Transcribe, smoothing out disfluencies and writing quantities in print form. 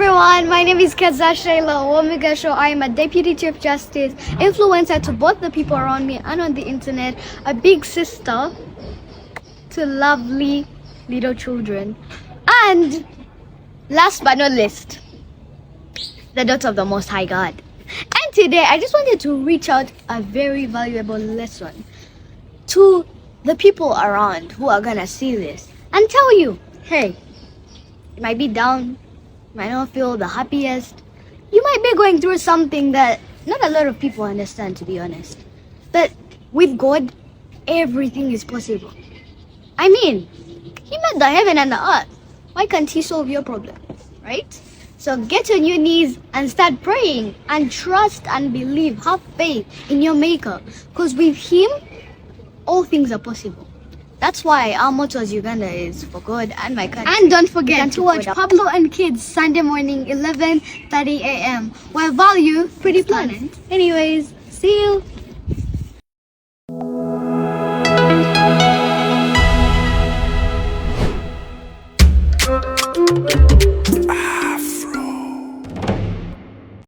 everyone, my name is Kaza Shayla Omigasho. I am a Deputy Chief Justice, influencer to both the people around me and on the internet, a big sister to lovely little children, and last but not least, the daughter of the Most High God. And today, I just wanted to reach out a very valuable lesson to the people around who are gonna see this and tell you, hey, you might be down, you might not feel the happiest, you might be going through something that not a lot of people understand, to be honest. But with God, everything is possible. I mean, He made the heaven and the earth. Why can't He solve your problem, right? So get on your knees and start praying and trust and believe. Have faith in your Maker, because with Him, all things are possible. That's why our motto as Uganda is for God and my country. And don't forget to watch Pablo and Kids Sunday morning 11:30 a.m. where value pretty planet. Anyways, see you.